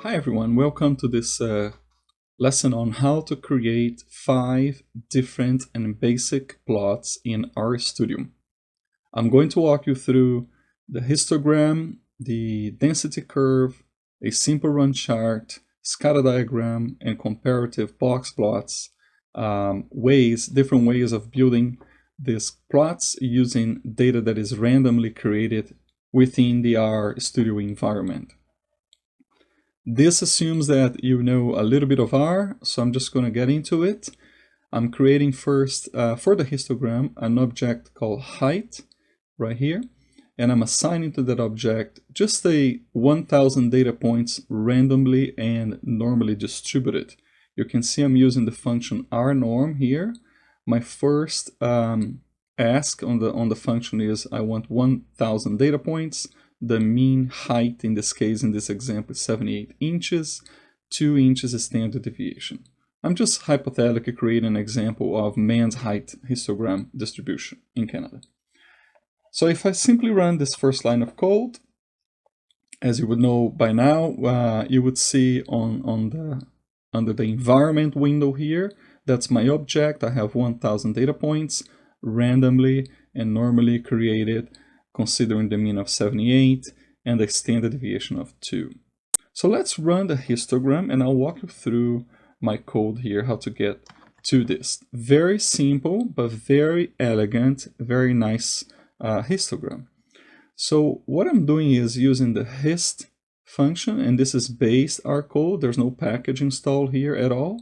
Hi everyone, welcome to this lesson on how to create 5 different and basic plots in RStudio. I'm going to walk you through the histogram, the density curve, a simple run chart, scatter diagram, and comparative box plots, different ways of building these plots using data that is randomly created within the RStudio environment. This assumes that you know a little bit of R, so I'm just going to get into it. I'm creating first, for the histogram, an object called height, right here. And I'm assigning to that object just a 1000 data points randomly and normally distributed. You can see I'm using the function rnorm here. My first ask on the function is I want 1000 data points. The mean height in this case, in this example, is 78 inches. 2 inches is standard deviation. I'm just hypothetically creating an example of man's height histogram distribution in Canada. So if I simply run this first line of code, as you would know by now, you would see under the environment window here, that's my object. I have 1000 data points randomly and normally created, considering the mean of 78 and the standard deviation of 2. So let's run the histogram and I'll walk you through my code here, how to get to this. Very simple, but very elegant, very nice histogram. So what I'm doing is using the hist function, and this is base R code. There's no package installed here at all.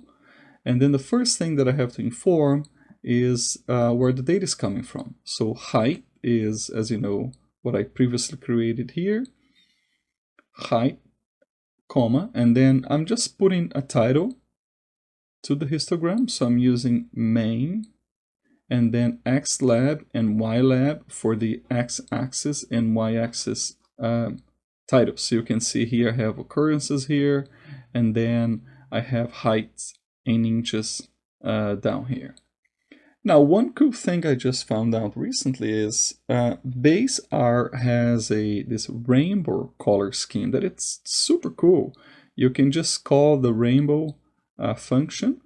And then the first thing that I have to inform is where the data is coming from. So height is, as you know, what I previously created here, height, comma, and then I'm just putting a title to the histogram. So I'm using main, and then xlab and ylab for the x-axis and y-axis titles. So you can see here I have occurrences here, and then I have height in inches down here. Now, one cool thing I just found out recently is base R has this rainbow color scheme that it's super cool. You can just call the rainbow function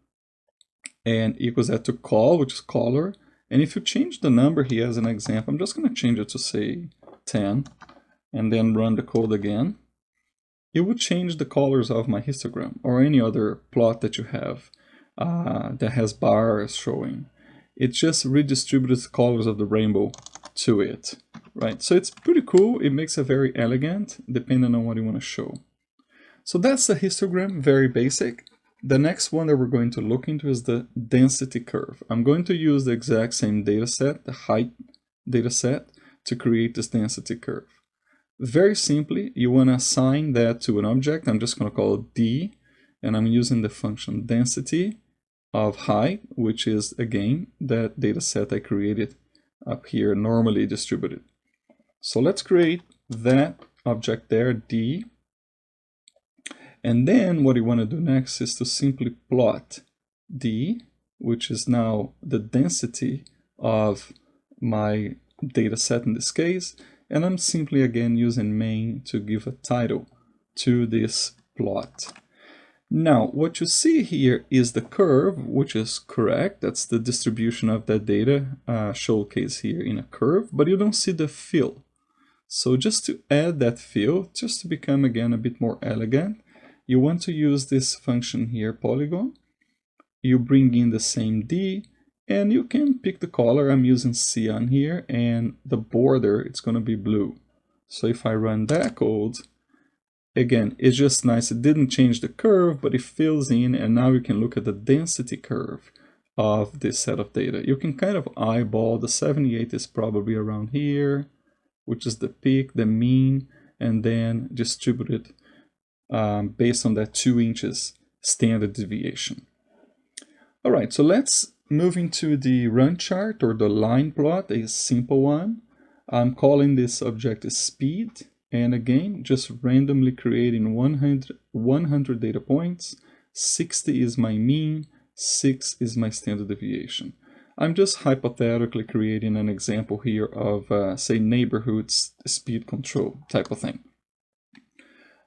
and equals that to call, which is color. And if you change the number here as an example, I'm just going to change it to say 10 and then run the code again. It would change the colors of my histogram or any other plot that you have that has bars showing. It just redistributes the colors of the rainbow to it, right? So it's pretty cool. It makes it very elegant, depending on what you want to show. So that's the histogram, very basic. The next one that we're going to look into is the density curve. I'm going to use the exact same data set, the height data set, to create this density curve. Very simply, you want to assign that to an object. I'm just going to call it D, and I'm using the function density of height, which is again that data set I created up here, normally distributed. So let's create that object there, D. And then what you want to do next is to simply plot D, which is now the density of my data set in this case. And I'm simply again using main to give a title to this plot. Now, what you see here is the curve, which is correct. That's the distribution of that data showcased here in a curve, but you don't see the fill. So just to add that fill, just to become again a bit more elegant, you want to use this function here, polygon. You bring in the same D, and you can pick the color. I'm using cyan here, and the border, it's going to be blue. So if I run that code, again, it's just nice. It didn't change the curve, but it fills in, and now you can look at the density curve of this set of data. You can kind of eyeball. The 78 is probably around here, which is the peak, the mean, and then distribute it based on that 2 inches standard deviation. All right, so let's move into the run chart or the line plot, a simple one. I'm calling this object speed. And again, just randomly creating 100 data points. 60 is my mean, 6 is my standard deviation. I'm just hypothetically creating an example here of, say, neighborhood speed control type of thing.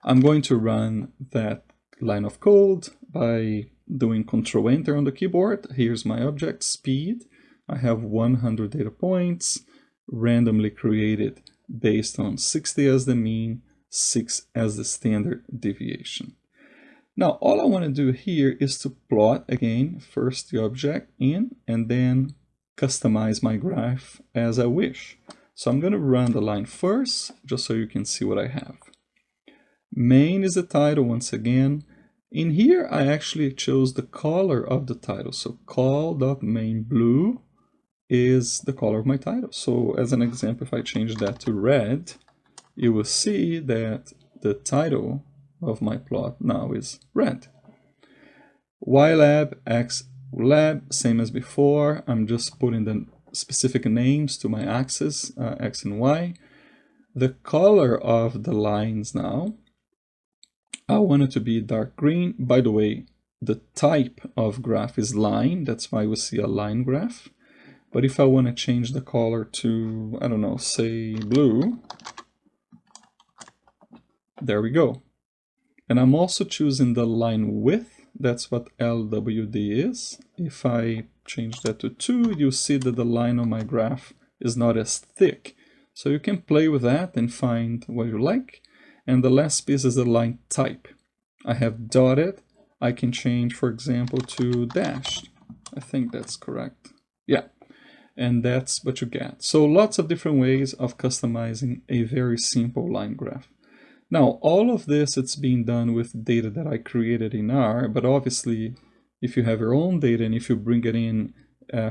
I'm going to run that line of code by doing Control Enter on the keyboard. Here's my object, speed. I have 100 data points, randomly created based on 60 as the mean, 6 as the standard deviation. Now, all I want to do here is to plot again, first the object in, and then customize my graph as I wish. So I'm going to run the line first, just so you can see what I have. Main is the title once again. In here, I actually chose the color of the title. So call.main blue is the color of my title. So as an example, if I change that to red, you will see that the title of my plot now is red. Y lab, X lab, same as before. I'm just putting the specific names to my axis, X and Y. The color of the lines now, I want it to be dark green. By the way, the type of graph is line. That's why we see a line graph. But if I want to change the color to, I don't know, say blue, there we go. And I'm also choosing the line width. That's what LWD is. If I change that to 2, you'll see that the line on my graph is not as thick. So you can play with that and find what you like. And the last piece is the line type. I have dotted. I can change, for example, to dashed. I think that's correct. Yeah. And that's what you get. So lots of different ways of customizing a very simple line graph. Now, all of this, it's being done with data that I created in R, but obviously, if you have your own data and if you bring it in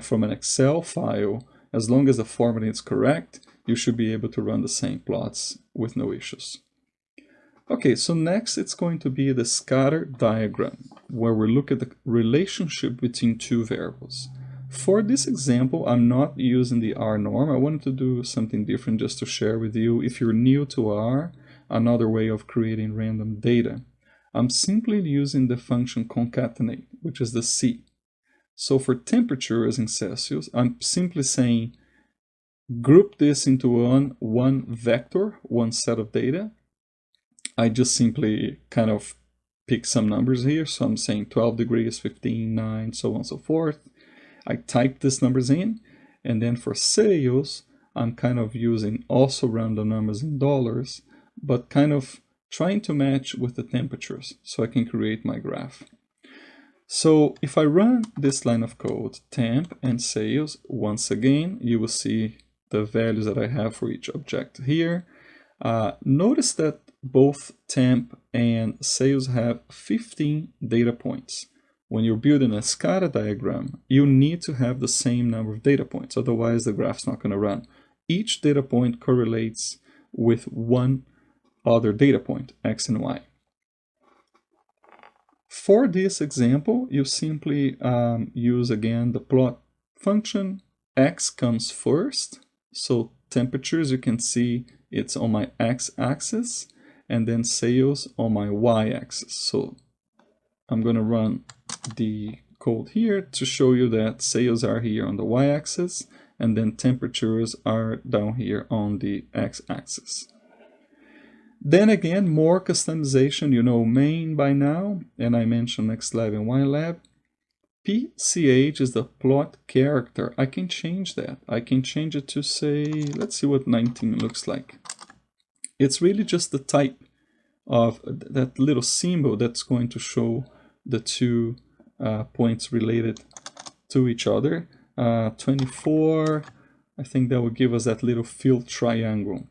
from an Excel file, as long as the formatting is correct, you should be able to run the same plots with no issues. Okay, so next it's going to be the scatter diagram, where we look at the relationship between two variables. For this example, I'm not using the R norm. I wanted to do something different just to share with you. If you're new to R, another way of creating random data, I'm simply using the function concatenate, which is the C. So for temperatures in Celsius, I'm simply saying group this into one vector, one set of data. I just simply kind of pick some numbers here. So I'm saying 12 degrees, 15, 9, so on and so forth. I type these numbers in, and then for sales, I'm kind of using also random numbers in dollars, but kind of trying to match with the temperatures so I can create my graph. So if I run this line of code, temp and sales, once again, you will see the values that I have for each object here. Notice that both temp and sales have 15 data points. When you're building a scatter diagram, you need to have the same number of data points, otherwise the graph's not going to run. Each data point correlates with one other data point, X and Y. For this example, you simply use again the plot function. X comes first, so temperatures, you can see it's on my x-axis, and then sales on my y-axis. So I'm going to run the code here to show you that sales are here on the y-axis, and then temperatures are down here on the x-axis. Then again, more customization, you know main by now, and I mentioned X lab and Y lab. PCH is the plot character. I can change that. I can change it to say, let's see what 19 looks like. It's really just the type of that little symbol that's going to show the two points related to each other. 24, I think that will give us that little filled triangle.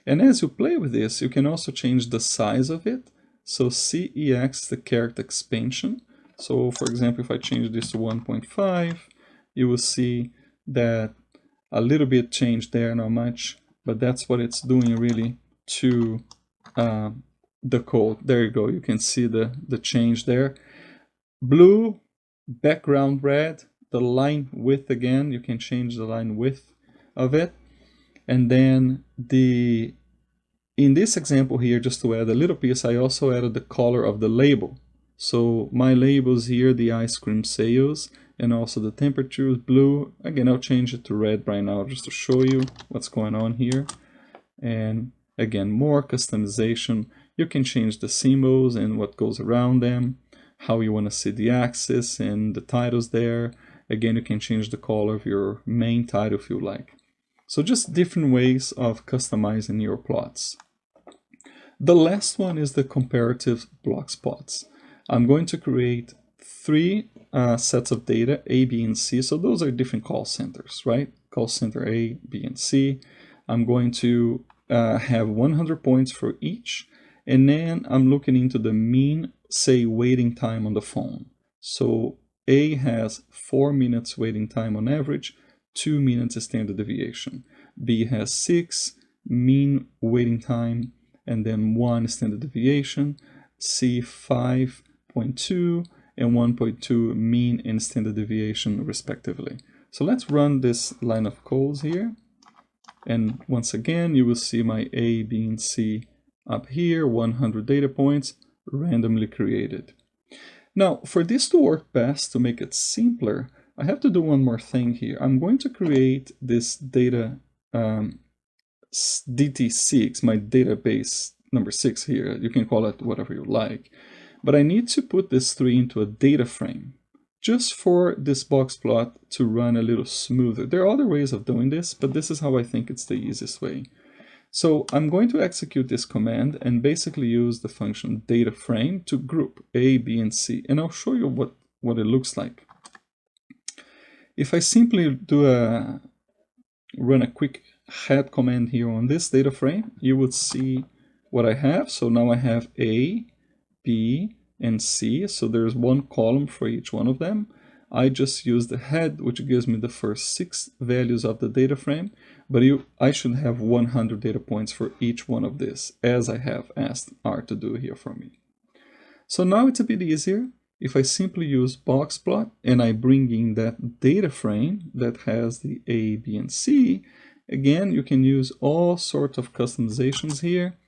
And as you play with this, you can also change the size of it. So CEX, the character expansion. So for example, if I change this to 1.5, you will see that a little bit changed there, not much, but that's what it's doing really to the code. There you go, you can see the change there. Blue, background red, the line width again, you can change the line width of it. And then in this example here, just to add a little piece, I also added the color of the label. So my labels here, the ice cream sales, and also the temperature is blue. Again, I'll change it to red right now just to show you what's going on here. And again, more customization. You can change the symbols and what goes around them, how you want to see the axis and the titles there. Again, you can change the color of your main title if you like. So just different ways of customizing your plots. The last one is the comparative block plots. I'm going to create 3 sets of data, A, B, and C. So those are different call centers, right? Call center A, B, and C. I'm going to have 100 points for each. And then I'm looking into the mean, say, waiting time on the phone. So A has 4 minutes waiting time on average, 2 minutes standard deviation. B has 6 mean waiting time, and then 1 standard deviation. C 5.2 and 1.2 mean and standard deviation respectively. So let's run this line of codes here. And once again, you will see my A, B, and C up here, 100 data points randomly created. Now, for this to work best, to make it simpler, I have to do one more thing here. I'm going to create this data DT6, my database number 6 here. You can call it whatever you like. But I need to put this 3 into a data frame just for this box plot to run a little smoother. There are other ways of doing this, but this is how I think it's the easiest way. So I'm going to execute this command and basically use the function data frame to group A, B, and C. And I'll show you what it looks like. If I simply run a quick head command here on this data frame, you would see what I have. So now I have A, B, and C. So there's one column for each one of them. I just use the head, which gives me the first 6 values of the data frame, but I should have 100 data points for each one of this, as I have asked R to do here for me. So now it's a bit easier. If I simply use boxplot and I bring in that data frame that has the A, B, and C, again, you can use all sorts of customizations here.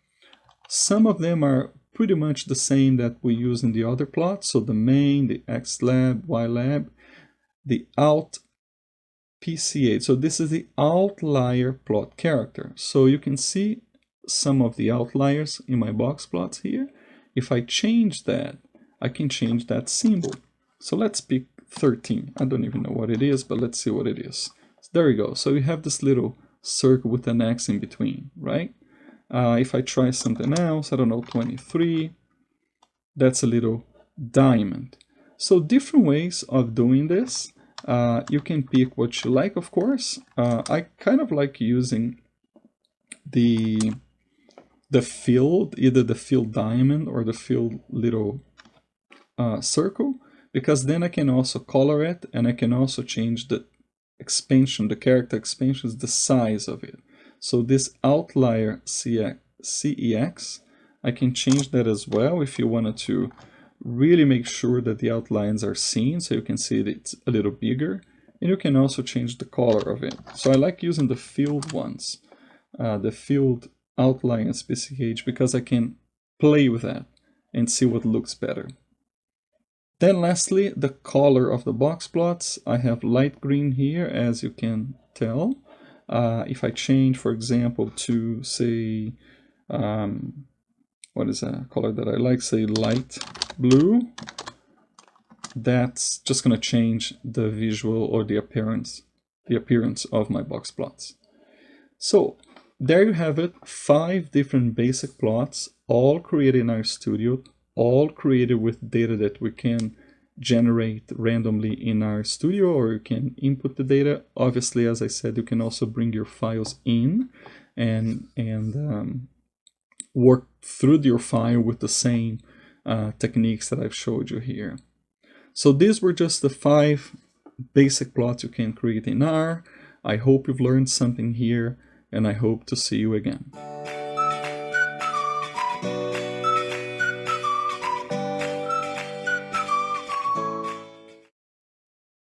Some of them are pretty much the same that we use in the other plots. So the main, the X lab, Y lab, the out PC8. So this is the outlier plot character. So you can see some of the outliers in my box plots here. If I change that, I can change that symbol. So let's pick 13. I don't even know what it is, but let's see what it is. So there you go. So you have this little circle with an X in between, right? If I try something else, I don't know, 23, that's a little diamond. So different ways of doing this. You can pick what you like, of course. I kind of like using the filled, either the filled diamond or the filled little circle, because then I can also color it and I can also change the expansion, the character expansions, the size of it. So this outlier CEX, I can change that as well if you wanted to really make sure that the outlines are seen, so you can see that it's a little bigger, and you can also change the color of it. So I like using the filled ones, the filled outline SPCH, because I can play with that and see what looks better. Then lastly, the color of the box plots. I have light green here, as you can tell. If I change, for example, to say, what is a color that I like, say light blue, that's just going to change the visual or the appearance of my box plots. So there you have it, 5 different basic plots, all created in RStudio, all created with data that we can generate randomly in RStudio, or you can input the data. Obviously, as I said, you can also bring your files in and work through your file with the same techniques that I've showed you here. So these were just the 5 basic plots you can create in R. I hope you've learned something here, and I hope to see you again.